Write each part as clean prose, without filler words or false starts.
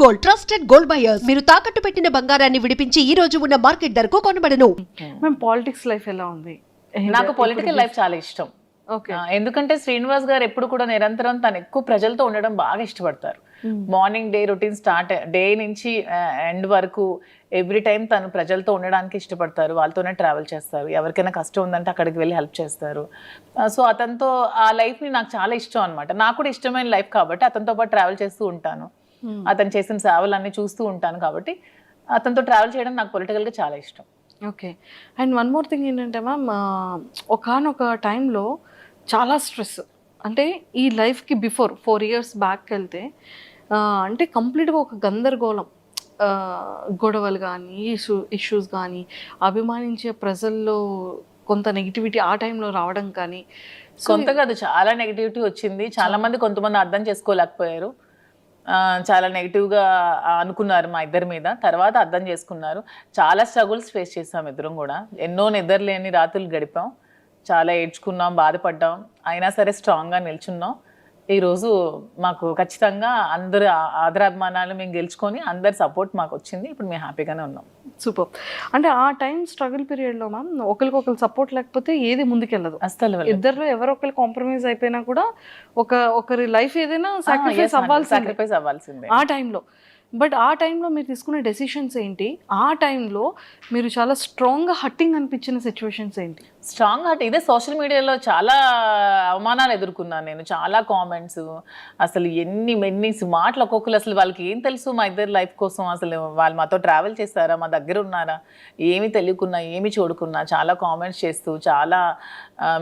Gold trusted gold buyers మీరు తాకట్టు పెట్టిన బంగారాన్ని విడిపించి ఈ రోజు ఉన్న మార్కెట్ ధరకు కొనబడను. మేము పాలిటిక్స్ లైఫ్ ఎలా ఉంది? నాకు పొలిటికల్ లైఫ్ చాలా ఇష్టం. ఓకే. ఎందుకంటే శ్రీనివాస్ గారు ఎప్పుడు కూడా నిరంతరం తను ఎక్కువ ప్రజలతో ఉండడం బాగా ఇష్టపడతారు. Morning day routine start day నుంచి ఎండ్ వరకు ఎవ్రీ టైం తను ప్రజలతో ఉండడానికి ఇష్టపడతారు. వాళ్ళతోనే ట్రావెల్ చేస్తారు. ఎవరికైనా కష్టం ఉందంటే అక్కడికి వెళ్ళి హెల్ప్ చేస్తారు. సో అతనితో ఆ లైఫ్ని నాకు చాలా ఇష్టం అనమాట. నాకు కూడా ఇష్టమైన లైఫ్ కాబట్టి అతనితో పాటు ట్రావెల్ చేస్తూ ఉంటాను. అతను చేసిన సేవలన్నీ చూస్తూ ఉంటాను కాబట్టి అతనితో ట్రావెల్ చేయడం నాకు పొలిటికల్గా చాలా ఇష్టం. Okay. And one more thing ఏంటంటే మ్యామ్, ఒకానొక టైంలో చాలా స్ట్రెస్, అంటే ఈ లైఫ్కి బిఫోర్ 4 years బ్యాక్ వెళ్తే అంటే కంప్లీట్గా ఒక గందరగోళం, గొడవలు కానీ ఇష్యూస్ కానీ, అభిమానించే ప్రజల్లో కొంత నెగిటివిటీ ఆ టైంలో రావడం కానీ. కొంత కాదు, చాలా నెగిటివిటీ వచ్చింది. చాలా మంది కొంతమంది అర్థం చేసుకోలేకపోయారు. చాలా నెగిటివ్గా అనుకున్నారు మా ఇద్దరి మీద. తర్వాత అర్థం చేసుకున్నారు. చాలా స్ట్రగుల్స్ ఫేస్ చేసాం ఇద్దరం కూడా. ఎన్నో నిద్రలేని రాత్రులు గడిపాం. చాలా ఏడ్చుకున్నాం, బాధపడ్డాం. అయినా సరే స్ట్రాంగ్గా నిల్చున్నాం. ఈరోజు మాకు ఖచ్చితంగా అందరు ఆదరాభిమానాలు మేము గెలుచుకొని అందరి సపోర్ట్ మాకు వచ్చింది. ఇప్పుడు మేము హ్యాపీగానే ఉన్నాం. సూపర్. అంటే ఆ టైం స్ట్రగుల్ పీరియడ్లో మ్యామ్ ఒకరికొకరు సపోర్ట్ లేకపోతే ఏది ముందుకెళ్ళదు. అసలు ఇద్దరు ఎవరో ఒకరు కాంప్రమైజ్ అయిపోయినా కూడా ఒకరి లైఫ్ ఏదైనా సాక్రిఫైస్ అవ్వాల్సిందే ఆ టైంలో. బట్ ఆ టైంలో మీరు తీసుకునే డెసిషన్స్ ఏంటి? ఆ టైంలో మీరు చాలా స్ట్రాంగ్గా హట్టింగ్ అనిపించిన సిచ్యువేషన్స్ ఏంటి? స్ట్రాంగ్ హార్ట్ ఇదే. సోషల్ మీడియాలో చాలా అవమానాలు ఎదుర్కొన్నాను నేను. చాలా కామెంట్స్, అసలు ఎన్ని మాటలు ఒక్కొక్కరు. అసలు వాళ్ళకి ఏం తెలుసు మా ఇద్దరు లైఫ్ కోసం? అసలు వాళ్ళు మాతో ట్రావెల్ చేస్తారా, మా దగ్గర ఉన్నారా, ఏమి తెలియకున్నా ఏమి చూడకున్నా చాలా కామెంట్స్ చేస్తూ, చాలా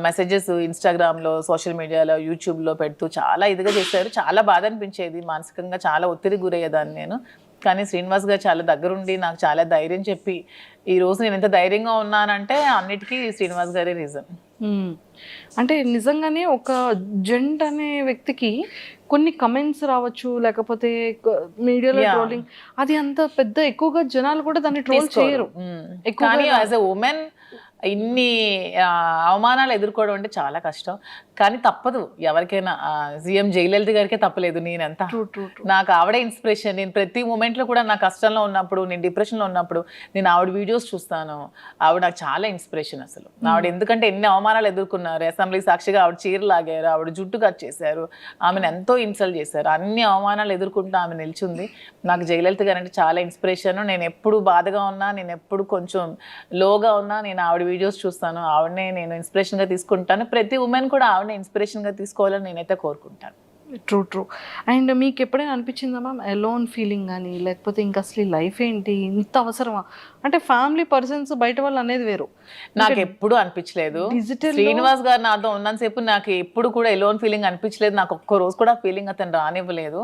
మెసేజెస్ ఇన్స్టాగ్రామ్లో, సోషల్ మీడియాలో, యూట్యూబ్లో పెడుతూ చాలా ఇదిగా చేశారు. చాలా బాధ అనిపించేది. మానసికంగా చాలా ఒత్తిడి గురయ్యేదాన్ని నేను. కానీ శ్రీనివాస్ గారు చాలా దగ్గరుండి నాకు చాలా ధైర్యం చెప్పి ఈరోజు నేను ఎంత ధైర్యంగా ఉన్నానంటే అన్నిటికీ శ్రీనివాస్ గారే రీజన్. అంటే నిజంగానే ఒక జెంట్ అనే వ్యక్తికి కొన్ని కమెంట్స్ రావచ్చు, లేకపోతే మీడియాలో ట్రోలింగ్, అది అంత పెద్ద ఎక్కువగా జనాలు కూడా దాన్ని ట్రోల్ చేయరు. కానీ యాజ్ ఎ ఉమెన్ ఇన్ని అవమానాలు ఎదుర్కోవడం అంటే చాలా కష్టం. కానీ తప్పదు ఎవరికైనా. సీఎం జయలలిత గారికే తప్పలేదు. నేనంతా నాకు ఆవిడే ఇన్స్పిరేషన్. నేను ప్రతి మూమెంట్లో కూడా నా కష్టంలో ఉన్నప్పుడు, నేను డిప్రెషన్లో ఉన్నప్పుడు నేను ఆవిడ వీడియోస్ చూస్తాను. ఆవిడ నాకు చాలా ఇన్స్పిరేషన్ అసలు. ఆవిడ ఎందుకంటే ఎన్ని అవమానాలు ఎదుర్కొన్నారు. అసెంబ్లీ సాక్షిగా ఆవిడ చీర లాగారు, ఆవిడ జుట్టు కట్ చేశారు, ఆమెను ఎంతో ఇన్సల్ట్ చేశారు. అన్ని అవమానాలు ఎదుర్కొంటూ ఆమె నిల్చుంది. నాకు జయలలిత గారు అంటే చాలా ఇన్స్పిరేషన్. నేను ఎప్పుడు బాధగా ఉన్నా, నేను ఎప్పుడు కొంచెం లోగా ఉన్నా, నేను ఆవిడ వీడియోస్ చూస్తాను. ఆవిడనే నేను ఇన్స్పిరేషన్గా తీసుకుంటాను. ప్రతి ఉమెన్ కూడా ఆవిడనే ఇన్స్పిరేషన్గా తీసుకోవాలని నేనైతే కోరుకుంటాను. ట్రూ. అండ్ మీకు ఎప్పుడైనా అనిపించిందా మ్యామ్ ఎలోన్ ఫీలింగ్ కానీ, లేకపోతే ఇంకా అసలు లైఫ్ ఏంటి, ఇంత అవసరమా? అంటే ఫ్యామిలీ పర్సన్స్ బయట వాళ్ళు అనేది వేరు. నాకు ఎప్పుడు అనిపించలేదు. శ్రీనివాస్ గారు నాతో ఉన్నంతసేపు నాకు ఎప్పుడు కూడా ఎలోన్ ఫీలింగ్ అనిపించలేదు. నాకు ఒక్క రోజు కూడా ఫీలింగ్ అతను రానివ్వలేదు.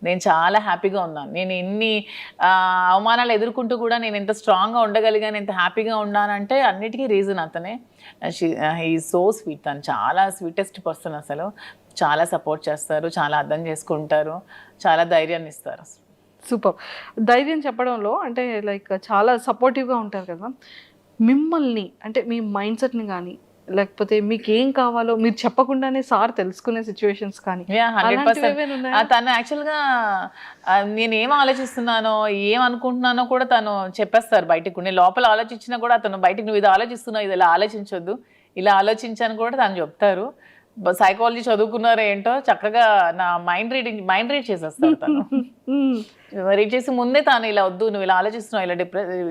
నేను చాలా హ్యాపీగా ఉన్నాను. నేను ఎన్ని అవమానాలు ఎదుర్కొంటూ కూడా నేను ఎంత స్ట్రాంగ్గా ఉండగలిగాను, ఎంత హ్యాపీగా ఉన్నానంటే అన్నిటికీ రీజన్ అతనే. He so sweet. తను చాలా స్వీటెస్ట్ పర్సన్. అసలు చాలా సపోర్ట్ చేస్తారు, చాలా అర్థం చేసుకుంటారు, చాలా ధైర్యాన్ని ఇస్తారు. సూపర్. ధైర్యం చెప్పడంలో అంటే లైక్ చాలా సపోర్టివ్గా ఉంటారు కదా. మిమ్మల్ని అంటే మీ మైండ్ సెట్ని కానీ, లేకపోతే మీకు ఏం కావాలో మీరు చెప్పకుండానే సార్ తెలుసుకునే సిచ్యువేషన్స్ కానీ? 100%. తను యాక్చువల్గా నేను ఏం ఆలోచిస్తున్నానో, ఏం అనుకుంటున్నానో కూడా తను చెప్పేస్తారు బయటకు. నేను లోపల ఆలోచించినా కూడా అతను బయటకు నువ్వు ఇది ఆలోచిస్తున్నావు, ఇది ఇలా ఆలోచించొద్దు, ఇలా ఆలోచించాను కూడా తను చెప్తారు. సైకాలజీ చదువుకున్నారో ఏంటో చక్కగా నా మైండ్ రీడ్ చేసేస్తారు తను. రీడ్ చేసి ముందే తాను ఇలా వద్దు, నువ్వు ఇలా ఆలోచిస్తున్నావు, ఇలా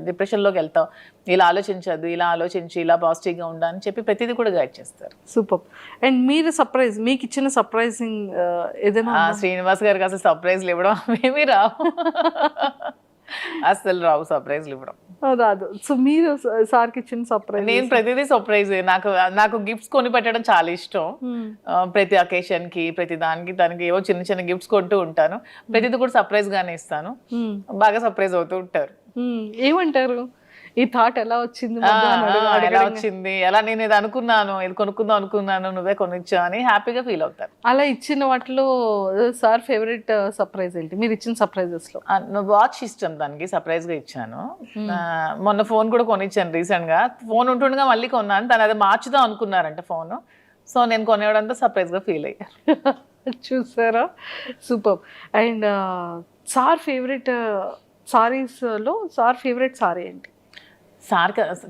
డిప్రెషన్లోకి వెళ్తావు, ఇలా ఆలోచించద్దు, ఇలా ఆలోచించి ఇలా పాజిటివ్గా ఉండా అని చెప్పి ప్రతిదీ కూడా గైడ్ చేస్తారు. సూపర్. అండ్ మీరు సర్ప్రైజ్, మీకు ఇచ్చిన సర్ప్రైజింగ్ ఏదైనా? శ్రీనివాస్ గారికి అసలు సర్ప్రైజ్లు ఇవ్వడం ఏమీ రావు. అసలు రావు సర్ప్రైజ్లు ఇవ్వడం రాదు. సో మీరు సార్కి ఇచ్చిన సర్ప్రైజ్? నేను ప్రతిదీ సర్ప్రైజ్. నాకు గిఫ్ట్స్ కొని పెట్టడం చాలా ఇష్టం. ప్రతి అకేషన్కి, ప్రతి దానికి తనకి ఏవో చిన్న చిన్న గిఫ్ట్స్ కొంటూ ఉంటాను. ప్రతిదీ కూడా సర్ప్రైజ్ గానే ఇస్తాను. బాగా సర్ప్రైజ్ అవుతూ ఉంటారు. ఏమంటారు? ఈ థాట్ ఎలా వచ్చింది, ఎలా వచ్చింది, ఎలా నేను ఇది అనుకున్నాను, ఇది కొనుక్కుందాం అనుకున్నాను, నువ్వే కొనిచ్చా అని హ్యాపీగా ఫీల్ అవుతారు. అలా ఇచ్చిన వాటిలో సార్ ఫేవరెట్ సర్ప్రైజ్ ఏంటి మీరు ఇచ్చిన సర్ప్రైజెస్ లో? వాచ్ ఇష్టం దానికి, సర్ప్రైజ్ గా ఇచ్చాను. మొన్న ఫోన్ కూడా కొనిచ్చాను రీసెంట్ గా. ఫోన్ ఉంటుండగా మళ్ళీ కొన్నాను. తను అది మార్చుదాం అనుకున్నారంట ఫోన్. సో నేను కొనేవడంతో సర్ప్రైజ్ గా ఫీల్ అయ్యాను. చూసారా? సూపర్. అండ్ సార్ ఫేవరెట్ సారీస్లో సార్ ఫేవరెట్ సారీ ఏంటి?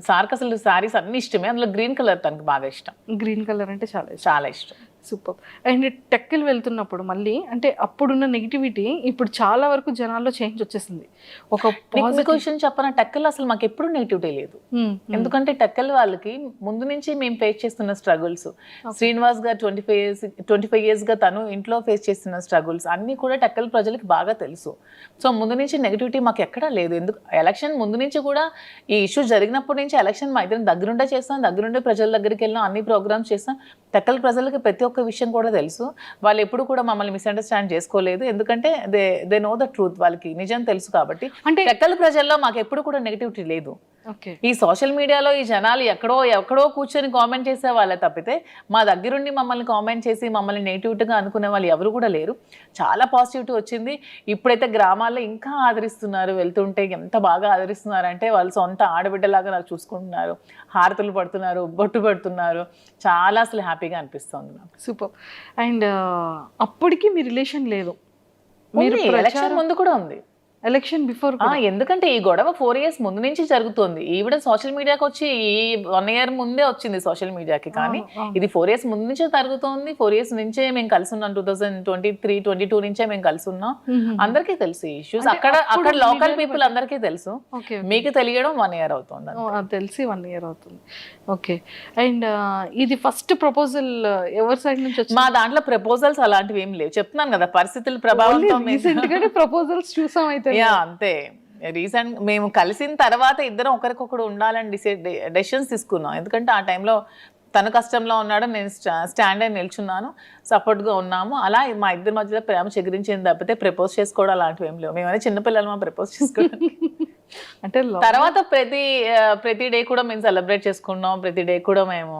సార్కి అసలు సారీస్ అన్ని ఇష్టమే, అందులో గ్రీన్ కలర్ తనకు బాగా ఇష్టం. గ్రీన్ కలర్ అంటే చాలా ఇష్టం. చాలా ఇష్టం. సూపర్. అండ్ టెక్కలు వెళ్తున్నప్పుడు మళ్ళీ అంటే అప్పుడున్న నెగిటివిటీ ఇప్పుడు చాలా వరకు జనాల్లో చేంజ్ వచ్చేసింది. ఒక క్వశ్చన్ చెప్పన, టెక్కల్ అసలు మాకు ఎప్పుడు నెగిటివిటీ లేదు. ఎందుకంటే టెక్కల్ వాళ్ళకి ముందు నుంచి మేము ఫేస్ చేస్తున్న స్ట్రగుల్స్, శ్రీనివాస్ గారు 25 years గా తను ఇంట్లో ఫేస్ చేస్తున్న స్ట్రగుల్స్ అన్ని కూడా టెక్కల్ ప్రజలకి బాగా తెలుసు. సో ముందు నుంచి నెగిటివిటీ మాకు ఎక్కడా లేదు. ఎందుకు ఎలక్షన్ ముందు నుంచి కూడా ఈ ఇష్యూ జరిగినప్పటి నుంచి ఎలక్షన్ మా ఇద్దరం దగ్గరుండే చేస్తాం, దగ్గరుండే ప్రజల దగ్గరికి వెళ్ళాం, అన్ని ప్రోగ్రామ్స్ చేస్తాం. టెక్కల్ ప్రజలకి ప్రతి ఒక్క విషయం కూడా తెలుసు. వాళ్ళు ఎప్పుడు కూడా మమ్మల్ని మిస్అండర్స్టాండ్ చేసుకోలేదు, ఎందుకంటే దే నో ద ట్రూత్, వాళ్ళకి నిజం తెలుసు కాబట్టి. అంటే టెక్కల్ ప్రజల్లో మాకు ఎప్పుడు కూడా నెగిటివిటీ లేదు. ఈ సోషల్ మీడియాలో ఈ జనాలు ఎక్కడో కూర్చొని కామెంట్ చేసే వాళ్ళే తప్పితే మా దగ్గరుండి మమ్మల్ని కామెంట్ చేసి మమ్మల్ని నెగిటివిటీగా అనుకునే వాళ్ళు ఎవరు కూడా లేరు. చాలా పాజిటివిటీ వచ్చింది. ఇప్పుడైతే గ్రామాల్లో ఇంకా ఆదరిస్తున్నారు, వెళ్తుంటే ఎంత బాగా ఆదరిస్తున్నారంటే వాళ్ళు సొంత ఆడబిడ్డలాగా నాకు చూసుకుంటున్నారు, హారతులు పడుతున్నారు, బొట్టు పెడుతున్నారు. చాలా అసలు హ్యాపీగా అనిపిస్తుంది నాకు. సూపర్. అండ్ అప్పటికి మీ రిలేషన్ లేదు, మీరు ఎలక్షన్ ముందు కూడా ఉంది, ఎలక్షన్ బిఫోర్. ఎందుకంటే ఈ గొడవ 4 years ముందు నుంచి జరుగుతుంది. ఈవిడ సోషల్ మీడియాకి వచ్చి ఈ 1 year ముందే వచ్చింది సోషల్ మీడియాకి, కానీ ఇది 4 years ముందు నుంచే జరుగుతుంది. 4 years నుంచే మేము కలిసి ఉన్నాం, 2023-22 నుంచే మేము కలిసి ఉన్నాం. అందరికీ తెలుసు ఈ ఇష్యూస్, అక్కడ లోకల్ పీపుల్ అందరికీ తెలుసు. మీకు తెలియడం 1 year అవుతుంది, తెలిసి 1 year అవుతుంది. ఓకే. అండ్ ఇది ఫస్ట్ ప్రపోజల్ ఎవరి సైడ్ నుంచి వచ్చింది? మా దాంట్లో ప్రపోజల్స్ అలాంటివి ఏం లేవు, చెప్తున్నాను కదా పరిస్థితుల ప్రభావంతో ప్రపోజల్స్ చూసాం అయితే. అంతే. రీసెంట్ మేము కలిసిన తర్వాత ఇద్దరం ఒకరికొకరు ఉండాలని డెసిషన్స్ తీసుకున్నాం. ఎందుకంటే ఆ టైంలో తను కష్టంలో ఉన్నాడు, నేను స్టాండ్ అయి నిల్చున్నాను, సపోర్ట్గా ఉన్నాము. అలా మా ఇద్దరి మధ్యలో ప్రేమ చెగిరించింది తప్పితే ప్రపోజ్ చేసుకోవడం అలాంటివి ఏం లేవు. మేమైనా చిన్నపిల్లలు మా ప్రపోజ్ చేసుకోవడం అంటే తర్వాత ప్రతి డే కూడా మేము సెలబ్రేట్ చేసుకున్నాం. ప్రతి డే కూడా మేము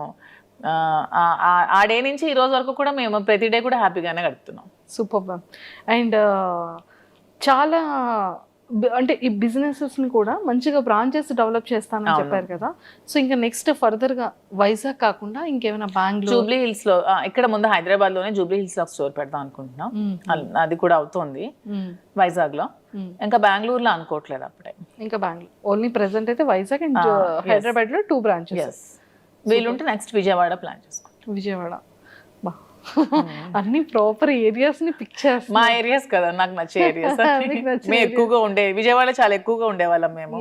ఆ డే నుంచి ఈ రోజు వరకు కూడా మేము ప్రతి డే కూడా హ్యాపీగానే గడుపుతున్నాం. Super ma'am. అండ్ చాలా అంటే ఈ బిజినెసెస్ని కూడా మంచిగా బ్రాంచెస్ డెవలప్ చేస్తానని చెప్పారు కదా. సో ఇంకా నెక్స్ట్ ఫర్దర్గా వైజాగ్ కాకుండా ఇంకేమైనా బెంగళూరు, జూబ్లీ హిల్స్లో, ఇక్కడ ముందు హైదరాబాద్లోనే జూబ్లీ హిల్స్లో స్టోర్ పెడదాం అనుకుంటున్నాం. అది కూడా అవుతుంది వైజాగ్లో. ఇంకా బెంగళూరులో అనుకోవట్లేదు అప్పుడే. ఇంకా బెంగళూరు ఓన్లీ ప్రెసెంట్ అయితే వైజాగ్ అండ్ హైదరాబాద్లో 2 branches. వీలుంటే నెక్స్ట్ విజయవాడ ప్లాన్ చేసుకుంటాం. విజయవాడ అన్ని ప్రాపర్ ఏరియాస్ ని పిక్ చేస్తాం. మా ఏరియాస్ కదా నాకు నచ్చే ఏరియాస్. మేము ఎక్కువగా విజయవాడ చాలా ఎక్కువగా ఉండేవాళ్ళం మేము.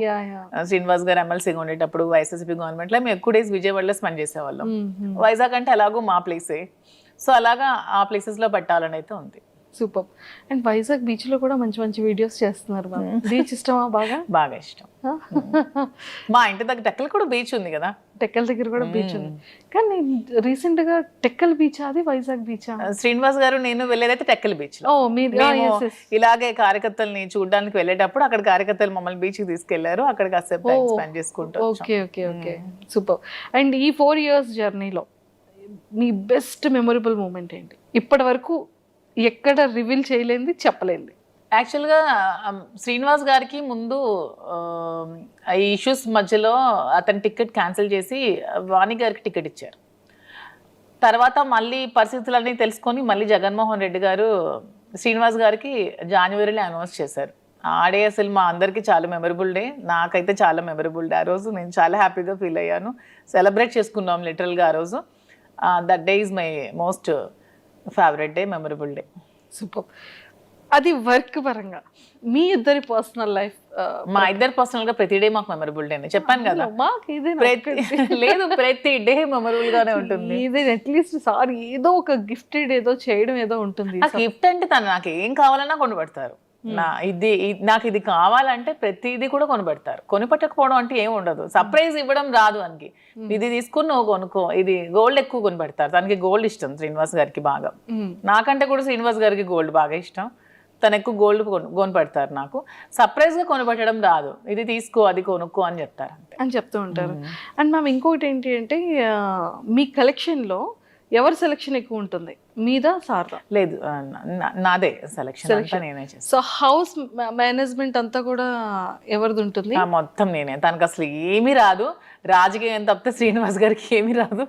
శ్రీనివాస్ గారు ఎమ్మెల్సీగా ఉండేటప్పుడు వైఎస్ఆర్సీపీ గవర్నమెంట్ లో మేము ఎక్కువ డేస్ విజయవాడలో స్పెండ్ చేసేవాళ్ళం. వైజాగ్ అంటే అలాగో మా ప్లేసే, సో అలాగా ఆ ప్లేసెస్ లో పెట్టాలని అయితే ఉంది. సూపర్. అండ్ వైజాగ్ బీచ్ లో కూడా మంచి మంచి వీడియోస్ చేస్తున్నారు. బీచ్ ఇష్టమా? బాగా ఇష్టం. మా ఇంటి దగ్గర టెక్కల్ కూడా బీచ్ ఉంది కదా, టెక్కల్ దగ్గర కూడా బీచ్ ఉంది. కానీ రీసెంట్ గా టెక్కల్ బీచ్ అది వైజాగ్ బీచ్? శ్రీనివాస్ గారు నేను వెళ్ళేదైతే టెక్కల్ బీచ్ లో. ఇలాగే కార్యకర్తల్ని చూడడానికి వెళ్ళేటప్పుడు అక్కడ కార్యకర్తలు మమ్మల్ని బీచ్ కి తీసుకెళ్లారు, అక్కడ కాసేపు స్పెండ్ చేసుకుంటాం. ఓకే. సూపర్. అండ్ ఈ 4 years జర్నీలో మీ బెస్ట్ మెమొరబుల్ మూమెంట్ ఏంటి? ఇప్పటి వరకు ఎక్కడ రివీల్ చేయలేంది, చెప్పలేంది? యాక్చువల్గా శ్రీనివాస్ గారికి ముందు ఈ ఇష్యూస్ మధ్యలో అతని టికెట్ క్యాన్సిల్ చేసి వాణి గారికి టికెట్ ఇచ్చారు. తర్వాత మళ్ళీ పరిస్థితులన్నీ తెలుసుకొని మళ్ళీ జగన్మోహన్ రెడ్డి గారు శ్రీనివాస్ గారికి జనవరిలో అనౌన్స్ చేశారు. ఆ డే అసలు మా అందరికీ చాలా మెమరబుల్ డే, నాకైతే చాలా మెమరబుల్ డే. ఆ రోజు నేను చాలా హ్యాపీగా ఫీల్ అయ్యాను, సెలబ్రేట్ చేసుకున్నాం లిటరల్గా ఆ రోజు. That day is my most favourite day, memorable day. Super. అది వర్క్ పరంగా మీ ఇద్దరి పర్సనల్ లైఫ్? మా ఇద్దరు పర్సనల్ గా ప్రతి డే మాకు మెమరబుల్ డే చెప్పాను కదా. లేదు, ప్రతి డే మెమరబుల్ గానే ఉంటుంది. అట్లీస్ట్ సార్ ఏదో ఒక గిఫ్టెడ్ ఏదో చేయడం ఏదో ఉంటుంది. గిఫ్ట్ అంటే తను నాకు ఏం కావాలన్నా కొనిపెడతారు. నాకు ఇది కావాలంటే ప్రతిదీ కూడా కొనిపెడతారు. కొనిపెట్టకపోవడం అంటే ఏమి ఉండదు. సర్ప్రైజ్ ఇవ్వడం రాదు అనికి. ఇది తీసుకుని నువ్వు కొనుక్కో, ఇది గోల్డ్ ఎక్కువ కొనిపెడతారు. తనకి గోల్డ్ ఇష్టం శ్రీనివాస్ గారికి బాగా, నాకంటే కూడా శ్రీనివాస్ గారికి గోల్డ్ బాగా ఇష్టం. తను ఎక్కువ గోల్డ్ కొనిపెడతారు. నాకు సర్ప్రైజ్ గా కొనిపెట్టడం రాదు. ఇది తీసుకో, అది కొనుక్కో అని చెప్తారు అని చెప్తూ ఉంటారు. అండ్ మ్యామ్ ఇంకోటి ఏంటి అంటే మీ కలెక్షన్ లో ఎవరి సెలెక్షన్ ఎక్కువ ఉంటుంది, మీదా సార్దా? లేదు, నాదే సెలెక్షన్, నేనే చేస్తాను. సో హౌస్ మేనేజ్మెంట్ అంతా కూడా ఎవరిది ఉంటుంది? మొత్తం నేనే. తనకు అసలు ఏమీ రాదు, రాజకీయం తప్పితే శ్రీనివాస్ గారికి ఏమీ రాదు.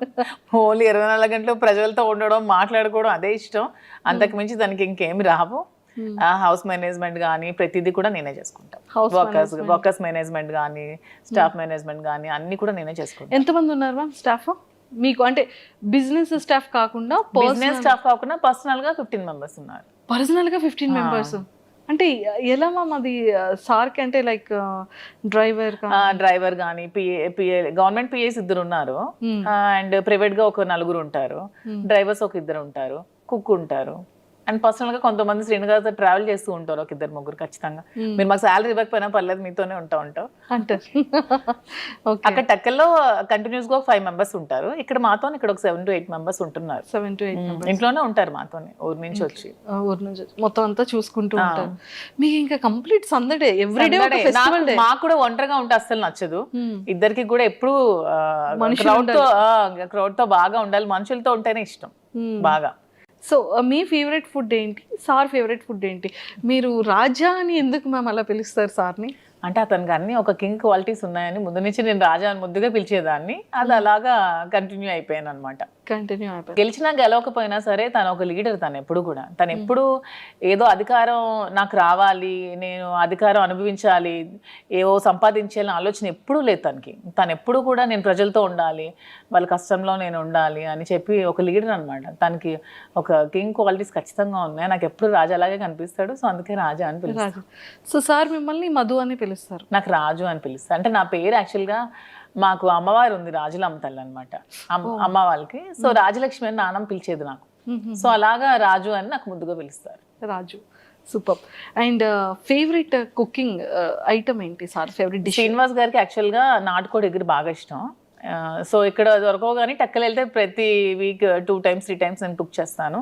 ఓన్లీ 24 గంటలు ప్రజలతో ఉండడం, మాట్లాడుకోవడం అదే ఇష్టం. అంతకు మించి తనకి ఇంకేమి రావు. హౌస్ మేనేజ్మెంట్ కానీ ప్రతిదీ కూడా నేనే చేసుకుంటాను. House వర్కర్స్ మేనేజ్మెంట్ కానీ స్టాఫ్ మేనేజ్మెంట్ కానీ అన్ని కూడా నేనే చేసుకుంటాను. ఎంతమంది ఉన్నారు మ్యామ్ స్టాఫ్ మీకు? అంటే బిజినెస్ స్టాఫ్ కాకుండా బిజినెస్ స్టాఫ్ కాకుండా పర్సనల్ గా 15 మెంబర్స్ ఉన్నారు. పర్సనల్ గా 15 మెంబర్స్. అంటే ఎలా మ్యామ్ అది సార్కి అంటే లైక్ డ్రైవర్ డ్రైవర్ కానీ పిఏ గవర్నమెంట్ పిఏస్ 2 ఉన్నారు అండ్ ప్రైవేట్ గా ఒక 4 ఉంటారు, డ్రైవర్స్ ఒక 2 ఉంటారు, కుక్ ఉంటారు అండ్ పర్సనల్ గా కొంతమంది శ్రీనగర్ ట్రావెల్ చేస్తూ ఉంటారు ఒక 2-3 ఖచ్చితంగా. మీరు మాకు శాలరీ ఇవ్వకపోయినా పర్లేదు మీతోనే ఉంటాం అంటారు. అక్కడ టెక్కల్లో కంటిన్యూస్ గా ఒక 5 మెంబర్స్ ఉంటారు, ఇక్కడ మాతో ఇక్కడ ఒక 7 to 8 మెంబర్స్ ఉంటున్నారు. 7 to 8 ఇంట్లోనే ఉంటారు మాతోనే ఊరు నుంచి వచ్చి. ఊరు నుంచి మొత్తం అంతా చూసుకుంటూ ఉంటారు. మీకు ఇంకా కంప్లీట్ సందడే ఎవ్రీడే ఒక ఫెస్టివల్ డే. మాకు కూడా ఒంటరిగా ఉంటే అస్సలు నచ్చదు, ఇద్దరికి కూడా ఎప్పుడు క్రౌడ్ తో బాగా ఉండాలి, మనుషులతో ఉంటేనే ఇష్టం బాగా. సో మీ ఫేవరెట్ ఫుడ్ ఏంటి, సార్ ఫేవరెట్ ఫుడ్ ఏంటి? మీరు రాజా అని ఎందుకు మ్యామ్ అలా పిలుస్తారు సార్ని? అంటే అతనికి అన్ని ఒక కింగ్ క్వాలిటీస్ ఉన్నాయని ముందు నుంచి నేను రాజా అని ముద్దుగా పిలిచేదాన్ని, అది అలాగా కంటిన్యూ అయిపోయాను అనమాట. కంటిన్యూ అయిపోయింది. గెలిచినా గెలవకపోయినా సరే తను ఒక లీడర్. తను ఎప్పుడు కూడా ఎప్పుడు ఏదో అధికారం నాకు రావాలి, నేను అధికారం అనుభవించాలి, ఏవో సంపాదించాలని ఆలోచన ఎప్పుడూ లేదు తనకి. తను ఎప్పుడు కూడా నేను ప్రజలతో ఉండాలి, వాళ్ళ కష్టంలో నేను ఉండాలి అని చెప్పి ఒక లీడర్ అనమాట. తనకి ఒక కింగ్ క్వాలిటీస్ ఖచ్చితంగా ఉన్నాయి. నాకు ఎప్పుడు రాజా అలాగే కనిపిస్తాడు, సో అందుకే రాజా అని పిలుస్తాను. సో సార్ మిమ్మల్ని మధు అని పిలుస్తారు? నాకు రాజు అని పిలుస్తారు. అంటే నా పేరు యాక్చువల్గా మాకు అమ్మవారు ఉంది, రాజులమ్మ తల్లి అనమాట అమ్మ వాళ్ళకి. సో రాజలక్ష్మి అని నాన్నమ్మ పిలిచేది నాకు, సో అలాగా రాజు అని నాకు ముద్దుగా పిలుస్తారు. Raju, super. And favourite cooking item ఏంటి సార్? Favourite dish? శ్రీనివాస్ గారికి యాక్చువల్గా నాటుకోడి ఎగురు బాగా ఇష్టం. సో ఇక్కడ దొరకవు కానీ టెక్కలు వెళ్తే ప్రతి వీక్ 2 times 3 times నేను కుక్ చేస్తాను.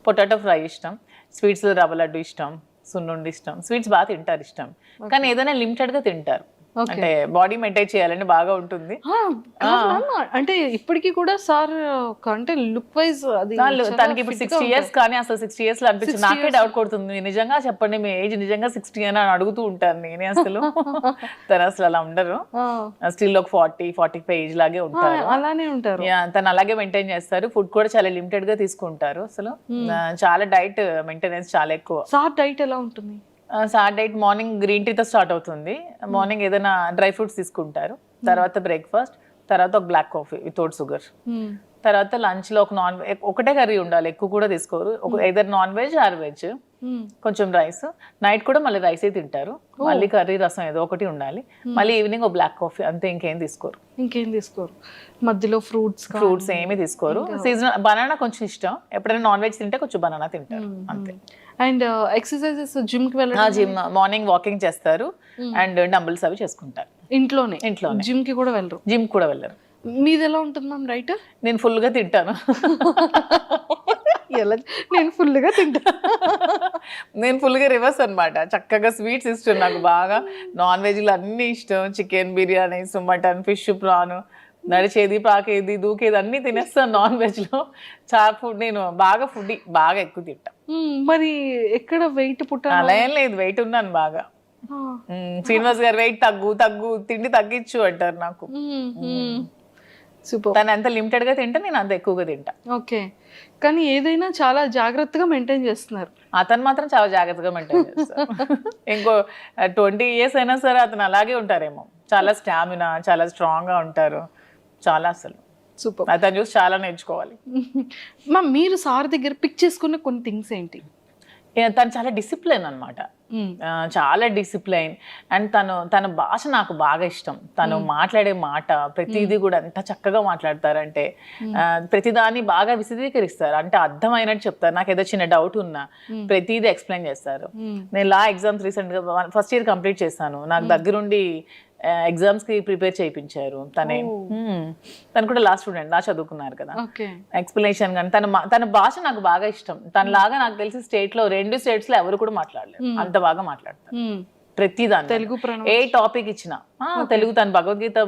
పొటాటో ఫ్రై ఇష్టం, స్వీట్స్లో రవ్వ లడ్డు ఇష్టం, సున్నుండి ఇష్టం, స్వీట్స్ బాగా తింటారు ఇష్టం, కానీ ఏదైనా లిమిటెడ్గా తింటారు. అంటే బాడీ మెయింటైన్ చేయాలని బాగా ఉంటుంది. అంటే ఇప్పటికీ కూడా సార్ అంటే లుక్ వైజ్ అది తనకి ఇప్పుడు 60 years, కానీ అసలు 60 years లో అనిపించింది. నాకే డౌట్ కొడుతుంది, నిజంగా చెప్పండి మీ ఏజ్ నిజంగా 60 అని అడుగుతూ ఉంటాను నేనే. అసలు తను అసలు అలా ఉండరు, స్టిల్ ఒక 40-45 ఏజ్ లాగే ఉంటారు, అలానే ఉంటారు. తను అలాగే మెయింటైన్ చేస్తారు. ఫుడ్ కూడా చాలా లిమిటెడ్ గా తీసుకుంటారు. అసలు చాలా డైట్ మెయింటెనెన్స్ చాలా ఎక్కువ. సార్ డైట్ ఎలా ఉంటుంది? సార్ డైట్ మార్నింగ్ గ్రీన్ టీతో స్టార్ట్ అవుతుంది. మార్నింగ్ ఏదైనా డ్రై ఫ్రూట్స్ తీసుకుంటారు, తర్వాత బ్రేక్ఫాస్ట్, తర్వాత ఒక బ్లాక్ కాఫీ వితౌట్ షుగర్, తర్వాత లంచ్ లో ఒకటే కర్రీ ఉండాలి, ఎక్కువ కూడా తీసుకోరు. ఏదైనా నాన్ వెజ్ ఆర్ వెజ్, కొంచెం రైస్. నైట్ కూడా మళ్ళీ రైసే తింటారు, మళ్ళీ కర్రీ రసం ఏదో ఒకటి ఉండాలి, మళ్ళీ ఈవినింగ్ ఒక బ్లాక్ కాఫీ, అంతే. ఇంకేం తీసుకోరు. మధ్యలో ఫ్రూట్స్ ఏమీ తీసుకోరు. సీజనల్ బనానా కొంచెం ఇష్టం, ఎప్పుడైనా నాన్ వెజ్ తింటే కొంచెం బనానా తింటారు, అంతే. అండ్ ఎక్సర్సైజెస్ జిమ్ కి వెళ్ళడం? జిమ్ మార్నింగ్ వాకింగ్ చేస్తారు అండ్ డంబుల్స్ అవి చేసుకుంటారు ఇంట్లోనే. జిమ్ కి కూడా వెళ్ళరు? జిమ్ కూడా వెళ్ళరు. మీది ఎలా ఉంటుంది మ్యామ్ రైట్? నేను ఫుల్ గా తింటాను. నేను ఫుల్ గా తింటాను. నేను ఫుల్ గా రివర్స్ అనమాట. చక్కగా స్వీట్స్ ఇష్టం నాకు బాగా, నాన్ వెజ్లు అన్ని ఇష్టం, chicken biryani, mutton, fish, prawn, నడిచేది పాకేది దూకేది అన్ని తినేస్తాను. నాన్ వెజ్ లో చాలా ఫుడ్, నేను బాగా ఫుడ్ బాగా ఎక్కువ తింటా. మరి ఎక్కడ వెయిట్ అలా ఏం లేదు, వెయిట్ ఉన్నాను బాగా. శ్రీనివాస్ గారు వెయిట్ తగ్గు తిండి తగ్గించు అంటారు నాకు. తను ఎంత లిమిటెడ్ గా తింటే నేను అంత ఎక్కువగా తింటా. ఓకే, కానీ ఏదైనా చాలా జాగ్రత్తగా మెయింటైన్ చేస్తున్నారు. అతను మాత్రం చాలా జాగ్రత్తగా మెయింటైన్ చేస్తారు. ఇంకో 20 years అయినా సరే అతను అలాగే ఉంటారేమో. చాలా స్టామినా, చాలా స్ట్రాంగ్ గా ఉంటారు, చాలా అసలు సూపర్. అతను చూసి చాలా నేర్చుకోవాలి. మీరు సార్ దగ్గర పిక్ చేసుకున్న కొన్ని థింగ్స్ ఏంటి? తను చాలా డిసిప్లైన్ అనమాట, చాలా డిసిప్లైన్. అండ్ తన భాష నాకు బాగా ఇష్టం. తను మాట్లాడే మాట ప్రతిదీ కూడా ఎంత చక్కగా మాట్లాడతారంటే ప్రతిదాన్ని బాగా విశదీకరిస్తారు, అంటే అర్థమైనట్టు చెప్తారు. నాకు ఏదో చిన్న డౌట్ ఉన్నా ప్రతిదీ ఎక్స్ప్లెయిన్ చేస్తారు. నేను లా ఎగ్జామ్స్ రీసెంట్ గా ఫస్ట్ ఇయర్ కంప్లీట్ చేశాను. నాకు దగ్గరుండి ఎగ్జామ్స్ కి ప్రిపేర్ చేయించారు. తను కూడా లా స్టూడెంట్, లా చదువుకున్నారు కదా. ఎక్స్ప్లెనేషన్ కానీ తన భాష నాకు బాగా ఇష్టం. తనలాగా నాకు తెలిసి స్టేట్ లో 2 states లో ఎవరు కూడా మాట్లాడలేరు, అంత బాగా మాట్లాడతారు ప్రతిదాన్ని. తెలుగు ఏ టాపిక్ ఇచ్చినా తెలుగు. తను భగవద్గీత,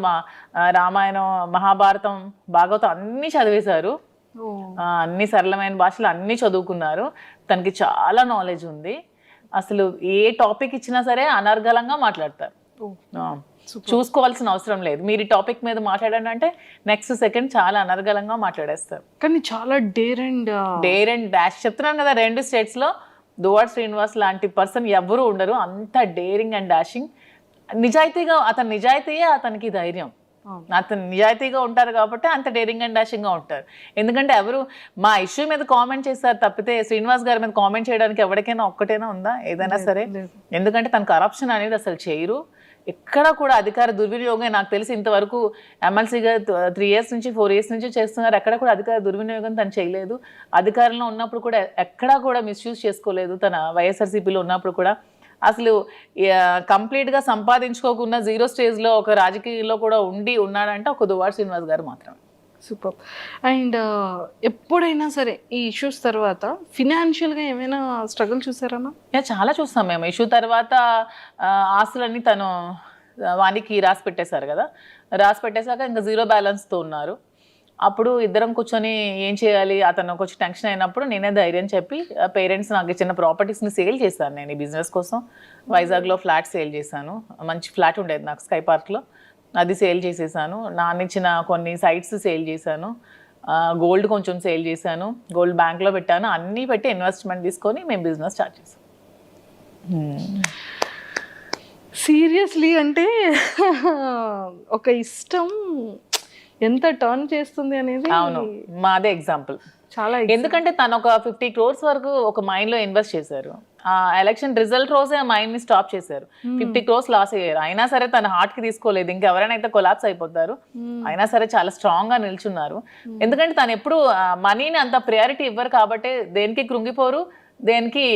రామాయణం, మహాభారతం, భాగవతం అన్ని చదివేశారు. అన్ని సరళమైన భాషలు అన్ని చదువుకున్నారు. తనకి చాలా నాలెడ్జ్ ఉంది. అసలు ఏ టాపిక్ ఇచ్చినా సరే అనర్గళంగా మాట్లాడతారు. చూసుకోవాల్సిన అవసరం లేదు. మీరు ఈ టాపిక్ మీద మాట్లాడండి అంటే నెక్స్ట్ సెకండ్ చాలా అనర్గళంగా మాట్లాడేస్తారు. కానీ చాలా డేర్ అండ్ డాష్ చెప్తున్నాను కదా. 2 states లో దువ్వాడ శ్రీనివాస్ లాంటి పర్సన్ ఎవరు ఉండరు, అంత డేరింగ్ అండ్ డాషింగ్. నిజాయితీయే అతనికి ధైర్యం. అతను నిజాయితీగా ఉంటారు కాబట్టి అంత డేరింగ్ అండ్ డాషింగ్గా ఉంటారు. ఎందుకంటే ఎవరు మా ఇష్యూ మీద కామెంట్ చేస్తారు తప్పితే శ్రీనివాస్ గారి మీద కామెంట్ చేయడానికి ఎవరికైనా ఒక్కటైనా ఉందా ఏదైనా సరే? ఎందుకంటే తను కరప్షన్ అనేది అసలు చేయరు. ఎక్కడ కూడా అధికార దుర్వినియోగం నాకు తెలిసి ఇంతవరకు ఎమ్మెల్సీగా 3 years నుంచి 4 years నుంచి చేస్తున్నారు. ఎక్కడ కూడా అధికార దుర్వినియోగం తను చేయలేదు. అధికారంలో ఉన్నప్పుడు కూడా ఎక్కడా కూడా మిస్యూజ్ చేసుకోలేదు. తన వైఎస్ఆర్సీపీలో ఉన్నప్పుడు కూడా అసలు కంప్లీట్గా సంపాదించుకోకుండా 0 స్టేజ్లో ఒక రాజకీయాల్లో కూడా ఉన్నాడంటే ఒక దువ్వాడ శ్రీనివాస్ గారు మాత్రమే. సూపర్. అండ్ ఎప్పుడైనా సరే ఈ ఇష్యూస్ తర్వాత ఫినాన్షియల్గా ఏమైనా స్ట్రగుల్ చూసారమ్మా? చాలా చూస్తాం మేము. ఇష్యూ తర్వాత ఆస్తులన్నీ తను వానికి రాసి పెట్టేశారు కదా, రాసి పెట్టేశాక ఇంకా 0 బ్యాలెన్స్తో ఉన్నారు. అప్పుడు ఇద్దరం కూర్చొని ఏం చేయాలి, అతను కొంచెం టెన్షన్ అయినప్పుడు నేనే ధైర్యం చెప్పి పేరెంట్స్ నాకు ఇచ్చిన ప్రాపర్టీస్ని సేల్ చేశాను. నేను ఈ బిజినెస్ కోసం వైజాగ్లో ఫ్లాట్ సేల్ చేశాను. మంచి ఫ్లాట్ ఉండేది నాకు స్కై పార్క్లో, అది సేల్ చేసేసాను. నాన్నిచ్చిన కొన్ని సైట్స్ సేల్ చేశాను. గోల్డ్ కొంచెం సేల్ చేశాను, గోల్డ్ బ్యాంక్లో పెట్టాను. అన్నీ పెట్టి ఇన్వెస్ట్మెంట్ తీసుకొని మేము బిజినెస్ స్టార్ట్ చేసాం. సీరియస్లీ అంటే ఒక ఇష్టం ఎంత టర్న్ చేస్తుంది అనేది అవును, మాదే ఎగ్జాంపుల్. చాలా ఎందుకంటే తను ఒక 50 crores వరకు ఒక మైండ్లో ఇన్వెస్ట్ చేశారు. ఆ ఎలక్షన్ రిజల్ట్ రోజే ఆ మైండ్ని స్టాప్ చేశారు. 50 crores లాస్ అయ్యారు. అయినా సరే తన హార్ట్కి తీసుకోలేదు. ఇంకెవరైనా అయితే కొలాప్స్ అయిపోతారు. అయినా సరే చాలా స్ట్రాంగ్గా నిల్చున్నారు. ఎందుకంటే తను ఎప్పుడు మనీని అంత ప్రయారిటీ ఇవ్వరు కాబట్టి దేనికి కృంగిపోరు, దేనికి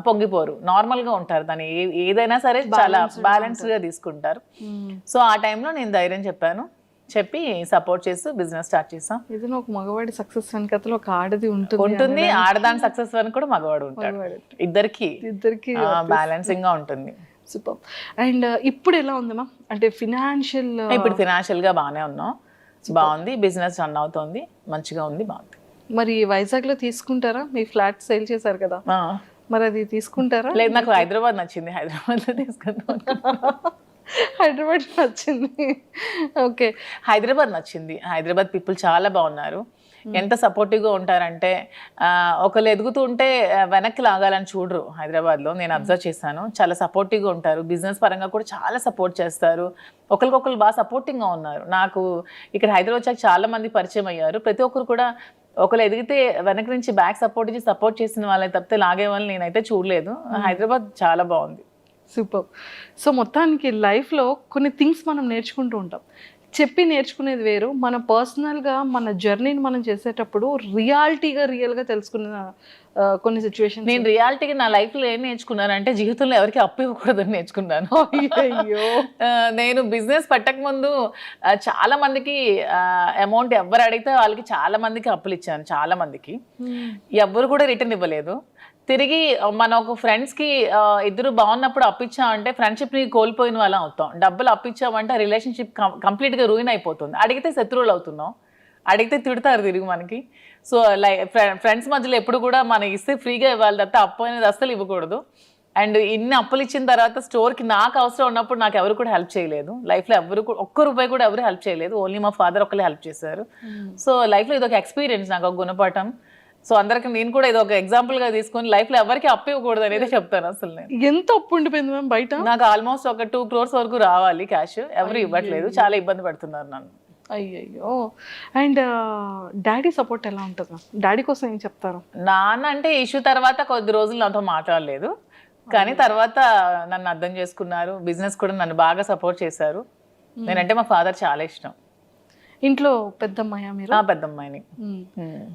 పొంగిపోరు, నార్మల్గా ఉంటారు. తను ఏదైనా సరే చాలా బ్యాలెన్స్డ్గా తీసుకుంటారు. సో ఆ టైంలో నేను ధైర్యం చెప్పి సపోర్ట్ చేస్తూ బిజినెస్ స్టార్ట్ చేసాం. ఏదైనా ఒక మగవాడి సక్సెస్ వెనకతలో ఒక ఆడది ఉంటుంది. ఆడదాని సక్సెస్ అని కూడా మగవాడు ఉంటాడు. ఇద్దరికి బ్యాలెన్సింగ్ గా ఉంటుంది. సూపర్. అండ్ ఇప్పుడు ఎలా ఉంది మ్యామ్? అంటే ఇప్పుడు ఫినాన్షియల్ గా బాగానే ఉన్నాం, బాగుంది. బిజినెస్ రన్ అవుతుంది, మంచిగా ఉంది, బాగుంది. మరి వైజాగ్ లో తీసుకుంటారా? మీ ఫ్లాట్ సేల్ చేశారు కదా, మరి అది తీసుకుంటారా? లేదు, నాకు హైదరాబాద్ నచ్చింది, హైదరాబాద్ లో తీసుకుందాం. హైదరాబాద్ నచ్చింది. ఓకే, హైదరాబాద్ నచ్చింది. హైదరాబాద్ పీపుల్ చాలా బాగున్నారు. ఎంత సపోర్టివ్గా ఉంటారంటే ఒకళ్ళు ఎదుగుతూ ఉంటే వెనక్కి లాగాలని చూడరు. హైదరాబాద్లో నేను అబ్జర్వ్ చేశాను, చాలా సపోర్టివ్గా ఉంటారు. బిజినెస్ పరంగా కూడా చాలా సపోర్ట్ చేస్తారు. ఒకరికొకరు బాగా సపోర్టింగ్గా ఉన్నారు. నాకు ఇక్కడ హైదరాబాద్ వచ్చాక చాలా మంది పరిచయం అయ్యారు. ప్రతి ఒక్కరు కూడా ఒకళ్ళు ఎదిగితే వెనక నుంచి బ్యాక్ సపోర్ట్ చేసిన వాళ్ళని తప్పితే లాగే వాళ్ళని నేనైతే చూడలేదు. హైదరాబాద్ చాలా బాగుంది. సూపర్. సో మొత్తానికి లైఫ్లో కొన్ని థింగ్స్ మనం నేర్చుకుంటూ ఉంటాం. చెప్పి నేర్చుకునేది వేరు, మన పర్సనల్గా మన జర్నీని మనం చేసేటప్పుడు రియల్గా తెలుసుకున్న కొన్ని సిచ్యువేషన్. నేను రియాలిటీగా నా లైఫ్లో ఏం నేర్చుకున్నానంటే జీవితంలో ఎవరికి అప్పు ఇవ్వకూడదని నేర్చుకున్నాను. అయ్యో, నేను బిజినెస్ పెట్టక ముందు చాలా మందికి అమౌంట్ ఎవరు అడిగితే వాళ్ళకి చాలా మందికి అప్పులు ఇచ్చాను. చాలా మందికి ఎవ్వరు కూడా రిటర్న్ ఇవ్వలేదు. తిరిగి మన ఒక ఫ్రెండ్స్కి ఇద్దరు బాగున్నప్పుడు అప్పిచ్చామంటే ఫ్రెండ్షిప్ని కోల్పోయిన వాళ్ళం అవుతాం. డబ్బులు అప్పిచ్చామంటే రిలేషన్షిప్ కంప్లీట్గా రూయిన్ అయిపోతుంది. అడిగితే శత్రువులు అవుతున్నాం, అడిగితే తిడతారు తిరిగి మనకి. సో ఫ్రెండ్స్ మధ్యలో ఎప్పుడు కూడా మనం ఇస్తే ఫ్రీగా ఇవ్వాలి తప్ప అప్పు అనేది అస్సలు ఇవ్వకూడదు. అండ్ ఇన్ని అప్పులు ఇచ్చిన తర్వాత స్టోర్కి నాకు అవసరం ఉన్నప్పుడు నాకు ఎవరు కూడా హెల్ప్ చేయలేదు. లైఫ్లో ఎవరు ఒక్క రూపాయి కూడా ఎవరు హెల్ప్ చేయలేదు. ఓన్లీ మా ఫాదర్ ఒకళ్ళే హెల్ప్ చేశారు. సో లైఫ్లో ఇది ఒక ఎక్స్పీరియన్స్, నాకు ఒక గుణపాఠం. సో అందరికి నేను కూడా ఇది ఒక ఎగ్జాంపుల్ గా తీసుకొని లైఫ్ లో ఎవరికి అప్పు ఇవ్వకూడదు అనేది చెప్తాను. అసలు నేను ఎంత అప్పు ఉండిపోయింది మ్యామ్ బయట? నాకు ఆల్మోస్ట్ ఒక 2 crores వరకు రావాలి క్యాష్, ఎవరు ఇవ్వట్లేదు, చాలా ఇబ్బంది పడుతున్నారు నన్ను. అయ్యయ్యో. అండ్ డాడీ సపోర్ట్ ఎలా ఉంటుంది మ్యామ్? డాడీ కోసం ఏం చెప్తారు? నాన్న అంటే ఇష్యూ తర్వాత కొద్ది రోజులు నాతో మాట్లాడలేదు, కానీ తర్వాత నన్ను అర్థం చేసుకున్నారు. బిజినెస్ కూడా నన్ను బాగా సపోర్ట్ చేశారు. నేనంటే మా ఫాదర్ చాలా ఇష్టం. ఇంట్లో పెద్దమ్మాయా మీరు? పెద్దమ్మాయిని.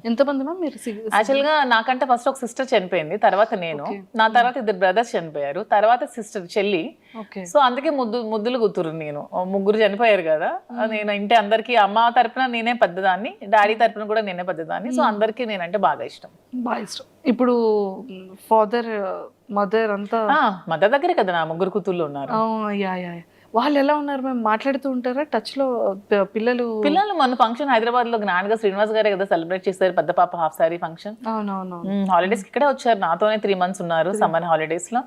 ఎంతమంది మ్యామ్ మీరు? యాక్చువల్గా నాకంటే ఫస్ట్ ఒక సిస్టర్ చనిపోయింది, తర్వాత నేను, నా తర్వాత 2 brothers చనిపోయారు, తర్వాత సిస్టర్ చెల్లి. సో అందుకే ముద్దులు కూతురు నేను. 3 చనిపోయారు కదా, నేను ఇంటి అందరికి అమ్మ తరపున నేనే పెద్దదాన్ని, డాడీ తరపున కూడా నేనే పెద్దదాన్ని. సో అందరికి నేనంటే బాగా ఇష్టం. ఇప్పుడు ఫాదర్ మదర్ అంతా మదర్ దగ్గరే కదా నా 3 కూతుర్లు ఉన్నారు. వాళ్ళు ఎలా ఉన్నారు మేము? మాట్లాడుతూ ఉంటారా టచ్ లో? పిల్లలు మన ఫంక్షన్ హైదరాబాద్ లో గ్రాండ్ గా శ్రీనివాస్ గారే కదా సెలబ్రేట్ చేశారు, పెద్ద పాప హాఫ్ సారీ ఫంక్షన్. అవునవును. హాలిడేస్ ఇక్కడే వచ్చారు, నాతోనే 3 months ఉన్నారు సమ్మర్ హాలిడేస్ లో.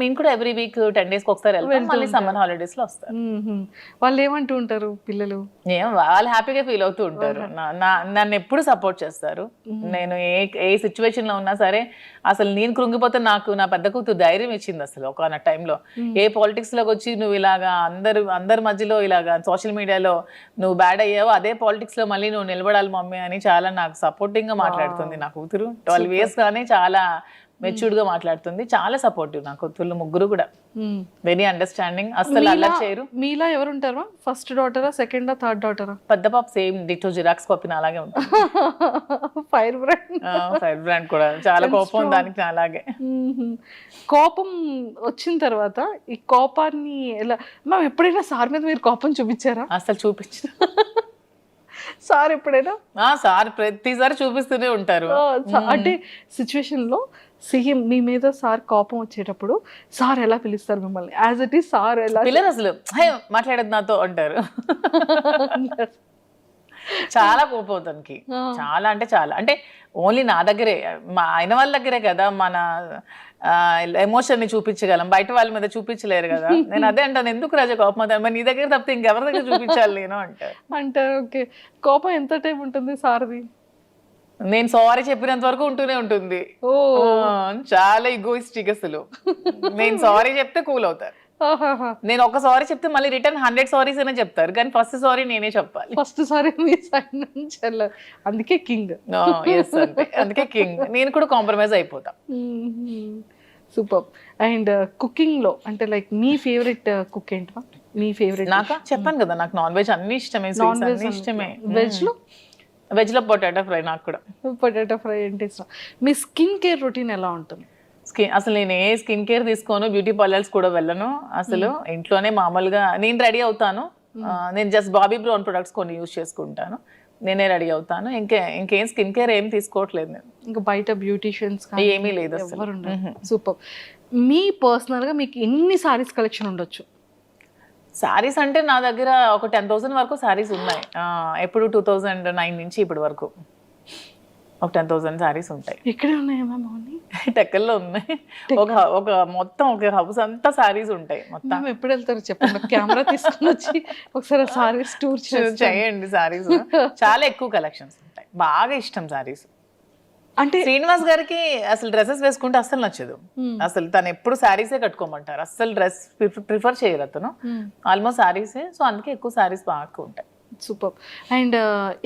మేము కూడా ఎవ్రీ వీక్ 10 days కి ఒకసారి వెళ్తాం, వెళ్తూ మళ్ళీ ఉంటారు. సమ్మర్ హాలిడేస్ లో వస్తారు. వాళ్ళు ఏమంటూ ఉంటారు పిల్లలు? ఏం వాళ్ళు హ్యాపీగా ఫీల్ అవుతూ ఉంటారు. నన్ను ఎప్పుడు సపోర్ట్ చేస్తారు. నేను ఏ సిచ్యువేషన్ లో ఉన్నా సరే, అసలు నేను కృంగిపోతే నాకు నా పెద్ద కూతురు ధైర్యం ఇచ్చింది అసలు ఒక టైంలో. ఏ పాలిటిక్స్ లోకి వచ్చి నువ్వు ఇలాగా అందరి మధ్యలో ఇలాగా సోషల్ మీడియాలో నువ్వు బ్యాడ్ అయ్యావు, అదే పాలిటిక్స్ లో మళ్ళీ నువ్వు నిలబడాలి మమ్మీ అని చాలా నాకు సపోర్టింగ్ గా మాట్లాడుతుంది నా కూతురు. 12 years గానే చాలా మెచ్యూర్డ్ గా మాట్లాడుతుంది, చాలా సపోర్టివ్. నా కూతుర్లు ముగ్గురు కూడా వెరీ అండర్స్టాండింగ్, అసలు అలా చేయరు. మీలా ఎవరు ఉంటారు? ఫస్ట్ డాటరా, సెకండా, థర్డ్ డాటరా? పెద్ద పాప సేమ్ డిటో జిరాక్స్ కాపీ అలాగే ఉంటుంది. Fire brand. ఫైర్ బ్రాండ్ కూడా చాలా కోపం దానికి అలాగే. కోపం వచ్చిన తర్వాత ఈ కోపాన్ని ఎలా మ్యామ్, ఎప్పుడైనా సార్ మీద మీరు కోపం చూపించారా? అసలు చూపించు సార్ ఎప్పుడైనా? సార్ ప్రతిసారి చూపిస్తూనే ఉంటారు. అంటే సిచ్యువేషన్ లో సీఎం మీ మీద సార్ కోపం వచ్చేటప్పుడు సార్ ఎలా పిలుస్తారు మిమ్మల్ని? యాజ్ ఇట్ ఈస్ సార్ ఎలా పిల్లలు అసలు మాట్లాడేది నాతో అంటారు. చాలా కోపం తనకి, చాలా అంటే చాలా. అంటే ఓన్లీ నా దగ్గరే, మా ఆయన వాళ్ళ దగ్గరే కదా మన ఎమోషన్ ని చూపించగలం, బయట వాళ్ళ మీద చూపించలేరు కదా. నేను అదే అంటాను, ఎందుకు రాజా కోపం అవుతాను, మరి నీ దగ్గర తప్పితే ఇంకెవరి దగ్గర చూపించాలి నేను అంటారు. ఓకే, కోపం ఎంత టైం ఉంటుంది సార్ది? నేను సారీ చెప్పినంత వరకు ఉంటూనే ఉంటుంది. చాలా ఈగోయిస్టిక్ అసలు. నేను సారీ చెప్తే కూల్ అవుతారు. నేను ఒక సారీ చెప్తే మళ్ళీ రిటర్న్ 100 సారీస్ అనే చెప్తారు, కానీ ఫస్ట్ సారీ నేనే చెప్పాలి. ఫస్ట్ సారీ మీ సైడ్ నుంచి అందుకే కింగ్. అందుకే కింగ్. నేను కూడా కాంప్రమైజ్ అయిపోతా. సూపర్. అండ్ కుకింగ్ లో అంటే లైక్ మీ ఫేవరెట్ కుక్ ఏంటా? మీ ఫేవరెట్? నాకా చెప్పాను కదా, నాకు నాన్ వెజ్ అన్ని ఇష్టమే, అన్ని ఇష్టమే. వెజ్ లో పొటాటో ఫ్రై. నాకు కూడా పొటాటో ఫ్రై అంటే ఇష్టం. మీ స్కిన్ కేర్ రొటీన్ ఎలా ఉంటుంది? అసలు నేను ఏ స్కిన్ కేర్ తీసుకోను, బ్యూటీ పార్లర్స్ కూడా వెళ్ళను అసలు. ఇంట్లోనే మామూలుగా నేను రెడీ అవుతాను. నేను జస్ట్ బాబీ బ్రౌన్ ప్రొడక్ట్స్ కొన్ని యూజ్ చేసుకుంటాను, నేనే రెడీ అవుతాను. ఇంకేం స్కిన్ కేర్ ఏం తీసుకోవట్లేదు నేను. ఇంకా బయట బ్యూటీషియన్స్ ఏమీ లేదు ఎవరు ఉండరు. సూపర్. మీ పర్సనల్ గా మీకు ఎన్ని సారీస్ కలెక్షన్ ఉండొచ్చు? శారీస్ అంటే నా దగ్గర ఒక 10,000 వరకు శారీస్ ఉన్నాయి. ఎప్పుడు 2009 నుంచి ఇప్పటి వరకు ఒక 10,000 శారీస్ ఉంటాయి. ఎక్కడ ఉన్నాయి మ్యామ్? టెక్కల్లో ఉన్నాయి. ఒక మొత్తం ఒక హౌస్ అంతా శారీస్ ఉంటాయి మొత్తం. ఎప్పుడు వెళ్తారు చెప్పండి, కెమెరా తీసుకుని వచ్చి ఒకసారి శారీస్ టూర్ చేయండి. శారీస్ చాలా ఎక్కువ కలెక్షన్స్ ఉంటాయి, బాగా ఇష్టం శారీస్. అంటే శ్రీనివాస్ గారికి అసలు డ్రెస్సెస్ వేసుకుంటే అస్సలు నచ్చదు. అసలు తను ఎప్పుడు శారీసే కట్టుకోమంటారు, అస్సలు డ్రెస్ ప్రిఫర్ చేయరు అతను. ఆల్మోస్ట్ శారీసే, సో అందుకే ఎక్కువ శారీస్ బాగా ఉంటాయి. సూపర్. అండ్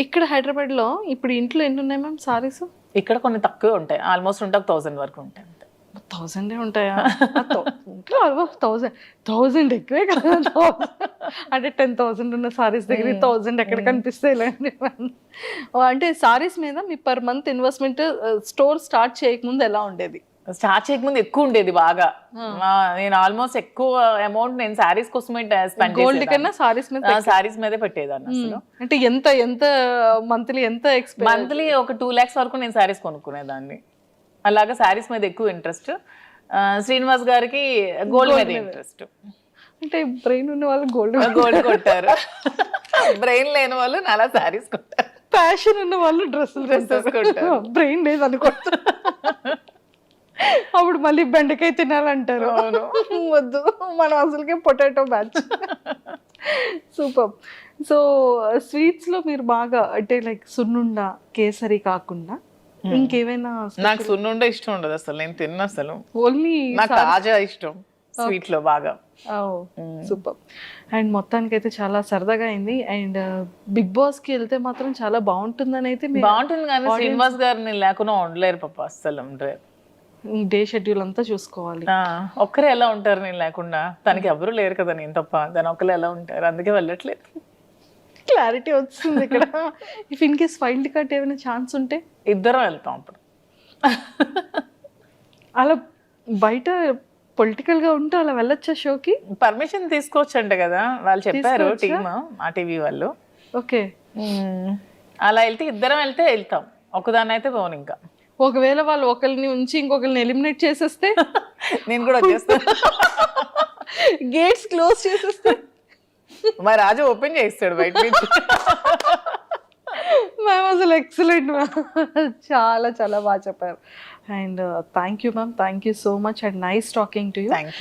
ఇక్కడ హైదరాబాద్ లో ఇప్పుడు ఇంట్లో ఎన్ని ఉన్నాయి మ్యామ్ సారీస్? ఇక్కడ కొన్ని తక్కువే ఉంటాయి, ఆల్మోస్ట్ ఉంటే 1000 వరకు ఉంటాయి. 1000 ఉంటాయా? 1000 ఎక్కువే కదా. అంటే 10,000 ఉన్న సారీస్ దగ్గర 1000 ఎక్కడ కనిపిస్తాయి? అంటే సారీస్ మీద మీ per month investment store start చేయకముందు ఎలా ఉండేది? స్టార్ట్ చేయకముందు ఎక్కువ ఉండేది బాగా. నేను ఆల్మోస్ట్ ఎక్కువ అమౌంట్ నేను శారీస్ కోసమే స్పెండ్ చేసేదాన్ని. గోల్డ్ కన్నా సారీస్ మీదే పెట్టేదాన్ని అసలు. అంటే ఎంత మంత్లీ మంత్లీ ఒక 2 lakhs వరకు నేను శారీస్ కొనుక్కునేదాన్ని. అలాగా శారీస్ మీద ఎక్కువ ఇంట్రెస్ట్. శ్రీనివాస్ గారికి గోల్డ్ మీద ఇంట్రెస్ట్. అంటే బ్రెయిన్ ఉన్న వాళ్ళు గోల్డ్ కొట్టారు, బ్రెయిన్ లేని వాళ్ళు అలా శారీస్ కొట్టారు. ప్యాషన్ ఉన్న వాళ్ళు డ్రెస్సెస్ కొట్టారు. బ్రెయిన్ లేదు అనుకుంటా. అప్పుడు మళ్ళీ బెండకాయ తినాలంటారు. వద్దు, మనం అసలుకే potato batch. Super. So sweets లో మీరు బాగా అంటే లైక్ సున్నుండ, కేసరి కాకుండా ఇంకేమైనా? నాకు సున్నుండ ఇష్టం ఉండదు అసలు, నేను తిన్నా అసలు. ఓన్లీ నాకు కాజా ఇష్టం స్వీట్ లో బాగా. సూపర్. అండ్ మొత్తానికి అయితే చాలా సరదాగా అయింది. అండ్ బిగ్ బాస్ కి వెళ్తే మాత్రం చాలా బాగుంటుందని అయితే బాగుంటుంది, కానీ శ్రీనివాస్ గారిని లేకుండా ఉండలేరు పాప, అస్సలు ఉండలేరు. డే షెడ్యూల్ అంతా చూసుకోవాలి. ఒక్కరే ఎలా ఉంటారు నేను లేకుండా? తనకి ఎవరు లేరు కదా నేను తప్ప, తను ఒక్కరే ఎలా ఉంటారు, అందుకే వెళ్ళట్లేదు. క్లారిటీ వచ్చింది ఇక్కడ. If in case wild card ఏమైనా ఛాన్స్ ఉంటే ఇద్దరం వెళ్తాం అప్పుడు. అలా బయట పొలిటికల్ గా ఉంటే అలా వెళ్ళొచ్చా షోకి? పర్మిషన్ తీసుకోవచ్చంట కదా వాళ్ళు చెప్పారు, టీమ్ ఆ టీవీ వాళ్ళు. ఓకే, అలా వెళ్తే ఇద్దరం వెళ్తాం, ఒకదాన్ని అయితే పోను. ఇంకా ఒకవేళ వాళ్ళు ఒకరిని ఉంచి ఇంకొకరిని ఎలిమినేట్ చేసేస్తే నేను కూడా వచ్చేస్తాను. గేట్స్ క్లోజ్ చేసేస్తే మా రాజు ఓపెన్ చేస్తాడు బయట నుంచి. మ్యామ్ అసలు ఎక్సలెంట్ మ్యామ్, చాలా చాలా బాగా చెప్పారు. And thank you ma'am, thank you so much and nice talking to you. Thank you.